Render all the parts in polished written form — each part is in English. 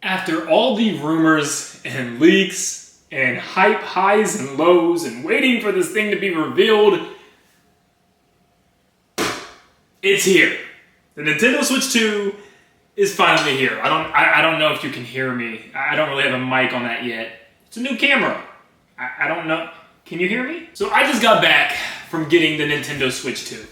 After all the rumors and leaks and hype highs and lows and waiting for this thing to be revealed, it's here. The Nintendo Switch 2 is finally here. I don't know if you can hear me. I don't really have a mic on that yet. It's a new camera. I don't know. Can you hear me? So I just got back from getting the Nintendo Switch 2.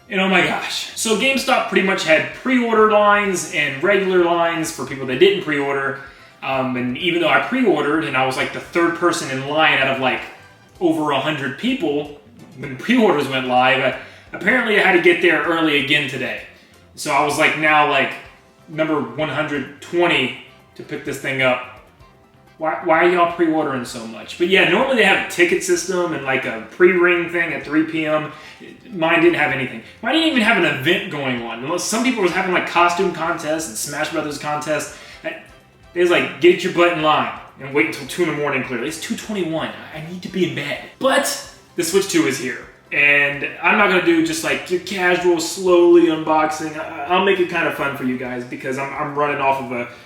And oh my gosh. So GameStop pretty much had pre-order lines and regular lines for people that didn't pre-order. And even though I pre-ordered and I was like the third person in line out of like over 100 people when pre-orders went live, apparently I had to get there early again today. So I was like now like number 120 to pick this thing up. Why are y'all pre-ordering so much? But yeah, normally they have a ticket system and like a pre-ring thing at 3 p.m. Mine didn't have anything. Mine didn't even have an event going on. Some people was having like costume contests and Smash Brothers contests. They was like, get your butt in line and wait until 2 in the morning clearly. It's 2:21. I need to be in bed. But the Switch 2 is here. And I'm not gonna do just like your casual, slowly unboxing. I'll make it kind of fun for you guys because I'm running off of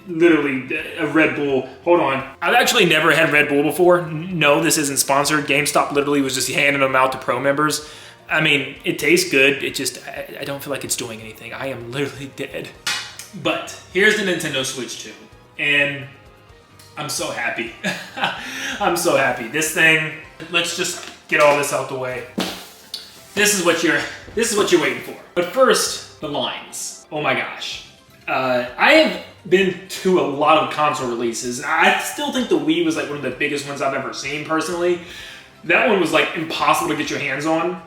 literally a Red Bull. Hold on. I've actually never had Red Bull before. No, this isn't sponsored. GameStop literally was just handing them out to pro members. I mean, it tastes good. It just, I don't feel like it's doing anything. I am literally dead. But here's the Nintendo Switch 2. And I'm so happy. I'm so happy. This thing, let's just get all this out the way. This is what you're waiting for. But first, the lines. Oh my gosh. I have been to a lot of console releases, and I still think the Wii was like one of the biggest ones I've ever seen personally. That one was like impossible to get your hands on.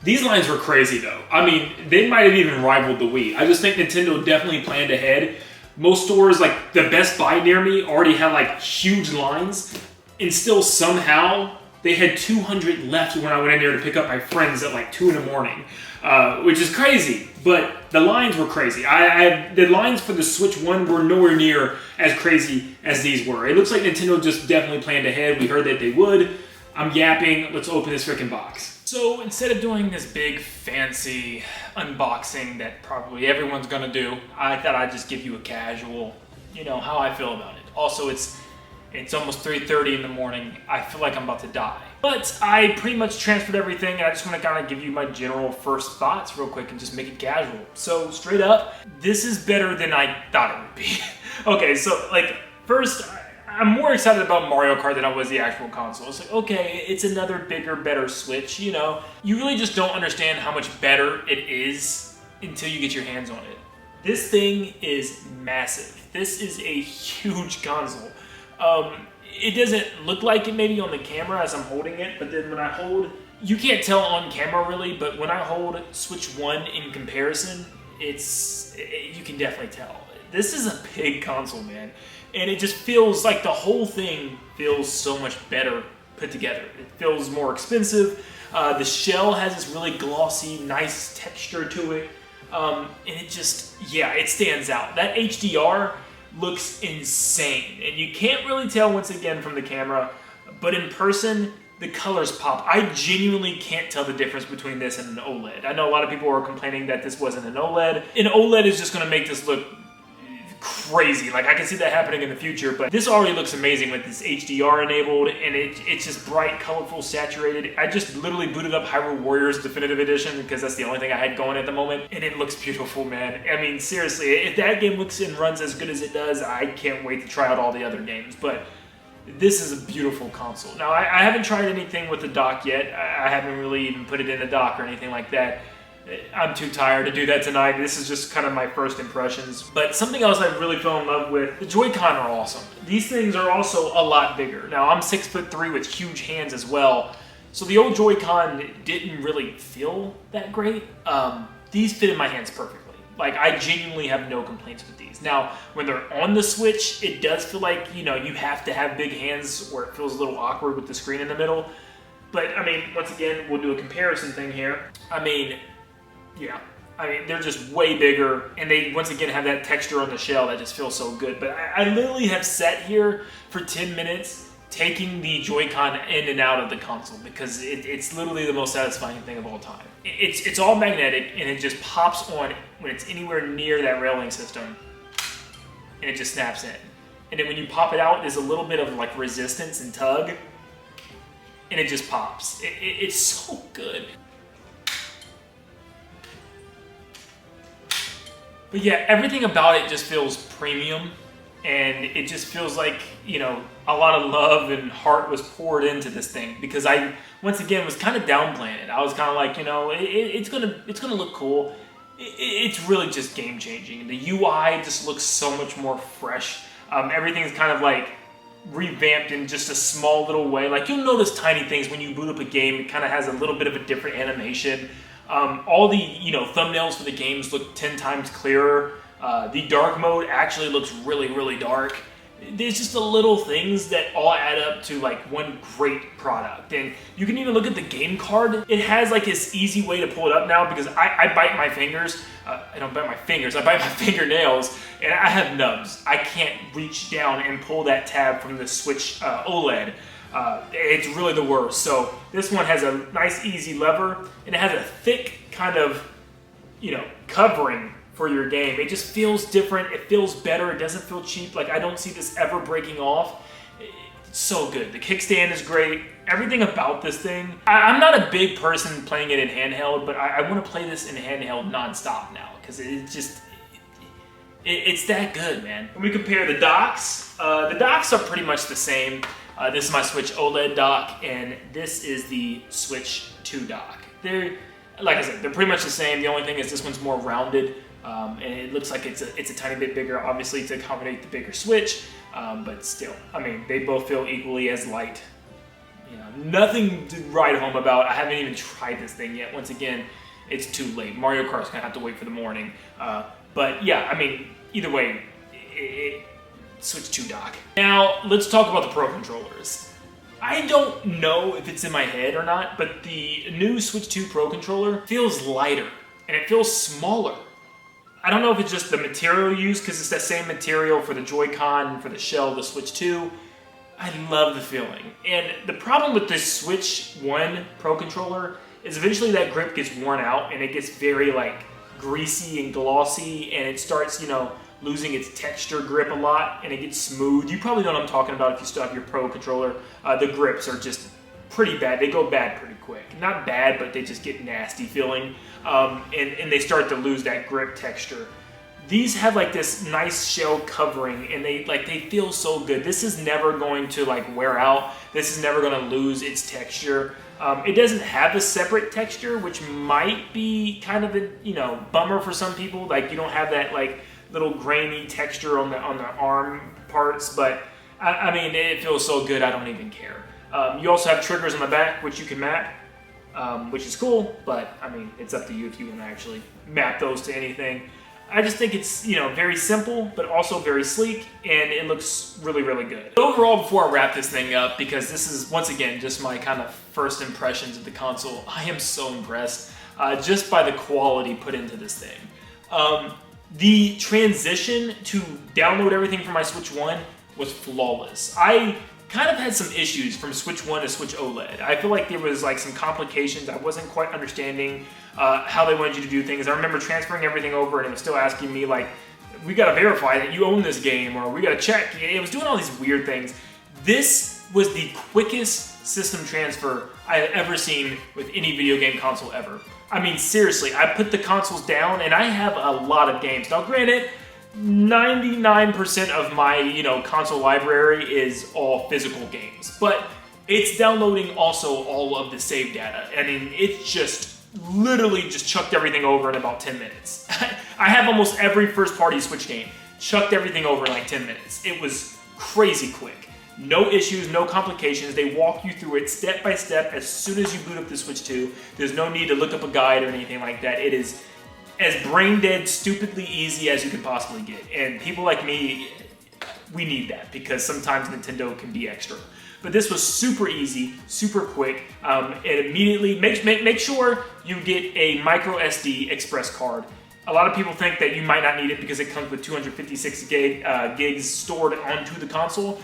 These lines were crazy though. I mean, they might have even rivaled the Wii. I just think Nintendo definitely planned ahead. Most stores, like the Best Buy near me, already had like huge lines, and still somehow they had 200 left when I went in there to pick up my friends at like 2 in the morning, which is crazy. But the lines were crazy. The lines for the Switch 1 were nowhere near as crazy as these were. It looks like Nintendo just definitely planned ahead. We heard that they would. I'm yapping. Let's open this freaking box. So instead of doing this big fancy unboxing that probably everyone's gonna do, I thought I'd just give you a casual, you know, how I feel about it. Also, it's almost 3:30 in the morning. I feel like I'm about to die. But I pretty much transferred everything, and I just want to kind of give you my general first thoughts real quick and just make it casual. So straight up, this is better than I thought it would be. Okay, so like first, I'm more excited about Mario Kart than I was the actual console. It's like, okay, it's another bigger, better Switch, you know. You really just don't understand how much better it is until you get your hands on it. This thing is massive. This is a huge console. It doesn't look like it maybe on the camera as I'm holding it, but then when I hold, you can't tell on camera really, but when I hold Switch 1 in comparison, you can definitely tell. This is a big console, man. And it just feels like the whole thing feels so much better put together. It feels more expensive. The shell has this really glossy, nice texture to it. And it just, yeah, it stands out. That HDR looks insane, and you can't really tell once again from the camera, but in person the colors pop. I genuinely can't tell the difference between this and an OLED. I know a lot of people are complaining that this wasn't an OLED. An OLED is just going to make this look crazy. Like I can see that happening in the future, but this already looks amazing with this HDR enabled, and it's just bright, colorful, saturated. I just literally booted up Hyrule Warriors Definitive Edition because that's the only thing I had going at the moment, and it looks beautiful, man. I mean, seriously, if that game looks and runs as good as it does, I can't wait to try out all the other games, but this is a beautiful console. Now, I haven't tried anything with the dock yet. I haven't really even put it in the dock or anything like that. I'm too tired to do that tonight. This is just kind of my first impressions. But something else I really fell in love with, the Joy-Con are awesome. These things are also a lot bigger. Now, I'm 6'3" with huge hands as well, so the old Joy-Con didn't really feel that great. These fit in my hands perfectly. Like, I genuinely have no complaints with these. Now, when they're on the Switch, it does feel like, you know, you have to have big hands or it feels a little awkward with the screen in the middle. But, I mean, once again, we'll do a comparison thing here. I mean, yeah, I mean, they're just way bigger, and they, once again, have that texture on the shell that just feels so good. But I literally have sat here for 10 minutes taking the Joy-Con in and out of the console because it's literally the most satisfying thing of all time. It's all magnetic, and it just pops on when it's anywhere near that railing system. and it just snaps in. And then when you pop it out, there's a little bit of like resistance and tug, and it just pops. It's so good. But yeah, everything about it just feels premium, and it just feels like, you know, a lot of love and heart was poured into this thing, because I, once again, was kind of downplaying it. I was kind of like, you know, it's gonna look cool. It's really just game changing. The UI just looks so much more fresh. Everything's kind of like revamped in just a small little way. Like, you'll notice tiny things when you boot up a game. It kind of has a little bit of a different animation. All the, you know, thumbnails for the games look 10 times clearer. The dark mode actually looks really, really dark. There's just the little things that all add up to like one great product. And you can even look at the game card. It has like this easy way to pull it up now, because I bite my fingers. I don't bite my fingers, I bite my fingernails, and I have nubs. I can't reach down and pull that tab from the Switch OLED. It's really the worst. So this one has a nice easy lever, and it has a thick kind of, you know, covering for your game. It just feels different. It feels better. It doesn't feel cheap. Like, I don't see this ever breaking off. It's so good. The kickstand is great. Everything about this thing. I'm not a big person playing it in handheld, but I want to play this in handheld nonstop now, because it's that good, man. When we compare the docks are pretty much the same. This is my Switch OLED dock, and this is the Switch 2 dock. They're, like I said, they're pretty much the same. The only thing is this one's more rounded, and it looks like it's a tiny bit bigger, obviously, to accommodate the bigger Switch, but still, I mean, they both feel equally as light. You know, nothing to write home about. I haven't even tried this thing yet. Once again, it's too late. Mario Kart's gonna have to wait for the morning. But yeah, I mean, either way, Switch 2 dock. Now, let's talk about the Pro controllers. I don't know if it's in my head or not, but the new Switch 2 Pro controller feels lighter, and it feels smaller. I don't know if it's just the material used, because it's that same material for the Joy-Con and for the shell of the Switch 2. I love the feeling. And the problem with this Switch 1 Pro controller is eventually that grip gets worn out, and it gets very like greasy and glossy, and it starts, you know, losing its texture grip a lot, and it gets smooth. You probably know what I'm talking about if you still have your Pro controller. The grips are just pretty bad. They go bad pretty quick. Not bad, but they just get nasty feeling, and they start to lose that grip texture. These have like this nice shell covering, and they feel so good. This is never going to like wear out. This is never going to lose its texture. It doesn't have a separate texture, which might be kind of a, you know, bummer for some people. Like, you don't have that like little grainy texture on the arm parts, but I mean, it feels so good, I don't even care. You also have triggers on the back, which you can map, which is cool, but I mean, it's up to you if you want to actually map those to anything. I just think it's, you know, very simple, but also very sleek, and it looks really, really good. Overall, before I wrap this thing up, because this is, once again, just my kind of first impressions of the console, I am so impressed just by the quality put into this thing. The transition to download everything from my Switch 1 was flawless. I kind of had some issues from Switch 1 to Switch OLED. I feel like there was like some complications. I wasn't quite understanding how they wanted you to do things. I remember transferring everything over, and it was still asking me like, we gotta verify that you own this game, or we gotta check. It was doing all these weird things. This was the quickest system transfer I've ever seen with any video game console ever. I mean, seriously, I put the consoles down, and I have a lot of games. Now, granted, 99% of my, you know, console library is all physical games, but it's downloading also all of the save data. I mean, it's just literally just chucked everything over in about 10 minutes. I have almost every first-party Switch game chucked everything over in like 10 minutes. It was crazy quick. No issues, no complications. They walk you through it step by step as soon as you boot up the Switch 2. There's no need to look up a guide or anything like that. It is as brain-dead, stupidly easy as you can possibly get. And people like me, we need that, because sometimes Nintendo can be extra. But this was super easy, super quick, and immediately make sure you get a micro SD express card. A lot of people think that you might not need it because it comes with 256 gigs stored onto the console.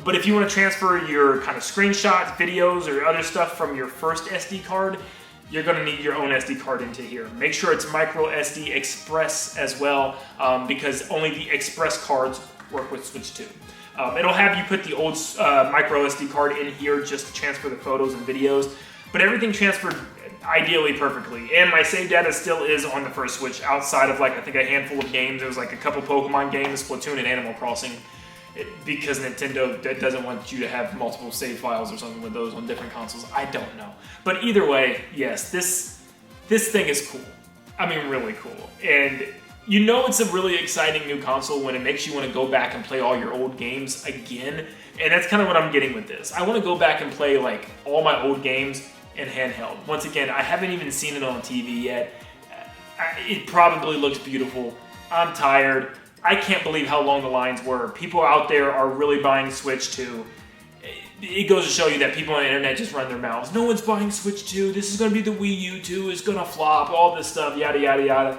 But if you want to transfer your kind of screenshots, videos, or other stuff from your first SD card, you're going to need your own SD card into here. Make sure it's micro SD Express as well, because only the Express cards work with Switch 2. It'll have you put the old micro SD card in here just to transfer the photos and videos, but everything transferred ideally perfectly. And my save data still is on the first Switch outside of like, I think a handful of games. There was like a couple Pokemon games, Splatoon and Animal Crossing, because Nintendo doesn't want you to have multiple save files or something with those on different consoles. I don't know. But either way, yes, this thing is cool. I mean, really cool. And you know it's a really exciting new console when it makes you want to go back and play all your old games again. And that's kind of what I'm getting with this. I want to go back and play like all my old games in handheld. Once again, I haven't even seen it on TV yet. It probably looks beautiful. I'm tired. I can't believe how long the lines were. People out there are really buying Switch 2. It goes to show you that people on the internet just run their mouths. No one's buying Switch 2. This is going to be the Wii U 2. It's going to flop. All this stuff. Yada, yada, yada.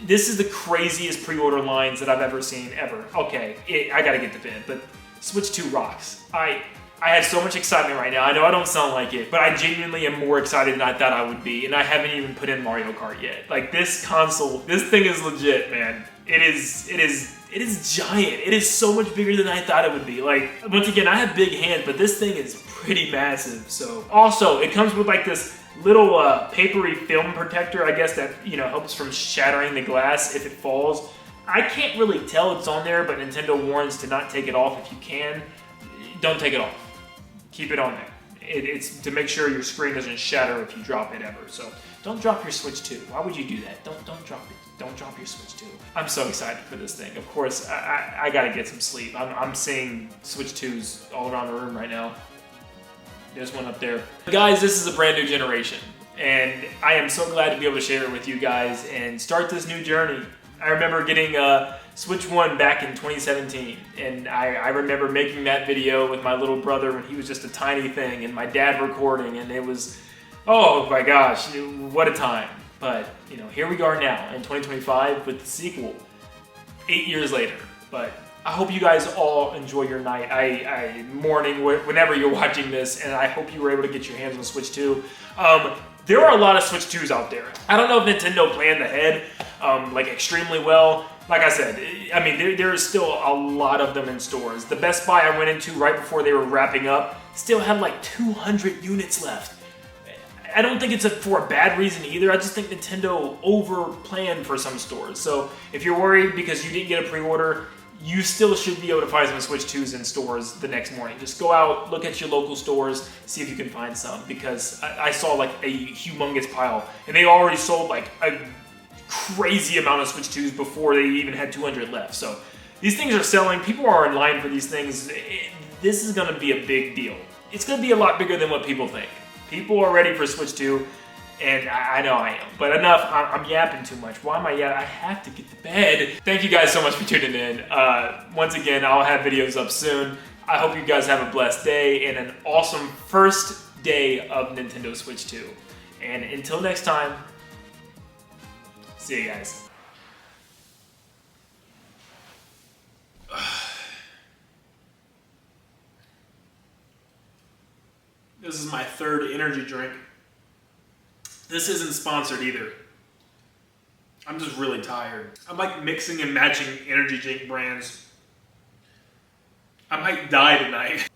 This is the craziest pre-order lines that I've ever seen, ever. Okay, I got to get the bid, but Switch 2 rocks. I have so much excitement right now. I know I don't sound like it, but I genuinely am more excited than I thought I would be, and I haven't even put in Mario Kart yet. Like, this console, this thing is legit, man. It is giant. It is so much bigger than I thought it would be. Like, once again, I have big hands, but this thing is pretty massive. So, also, it comes with like this little papery film protector, I guess, that, you know, helps from shattering the glass if it falls. I can't really tell it's on there, but Nintendo warns to not take it off if you can. Don't take it off. Keep it on there. It's to make sure your screen doesn't shatter if you drop it ever. So don't drop your Switch 2. Why would you do that? Don't drop it. Don't drop your Switch 2. I'm so excited for this thing. Of course, I gotta get some sleep. I'm seeing Switch 2s all around the room right now. There's one up there. Guys, this is a brand new generation, and I am so glad to be able to share it with you guys and start this new journey. I remember getting Switch 1 back in 2017, and I remember making that video with my little brother when he was just a tiny thing, and my dad recording, and it was, oh my gosh, what a time. But, you know, here we are now in 2025 with the sequel, 8 years later. But I hope you guys all enjoy your night, morning, whenever you're watching this, and I hope you were able to get your hands on Switch 2. There are a lot of Switch 2s out there. I don't know if Nintendo planned ahead, like extremely well. Like I said, I mean, there is still a lot of them in stores. The Best Buy I went into right before they were wrapping up still had like 200 units left. I don't think it's for a bad reason either. I just think Nintendo over-planned for some stores. So if you're worried because you didn't get a pre-order, you still should be able to find some Switch 2s in stores the next morning. Just go out, look at your local stores, see if you can find some, because I saw like a humongous pile, and they already sold like a crazy amount of Switch 2s before they even had 200 left. So these things are selling. People are in line for these things. This is going to be a big deal. It's going to be a lot bigger than what people think. People are ready for Switch 2. And I know I am. But enough, I'm yapping too much. Why am I yapping? I have to get to bed. Thank you guys so much for tuning in. Once again, I'll have videos up soon. I hope you guys have a blessed day and an awesome first day of Nintendo Switch 2. And until next time, see you guys. This is my third energy drink. This isn't sponsored either. I'm just really tired. I'm like mixing and matching energy drink brands. I might die tonight.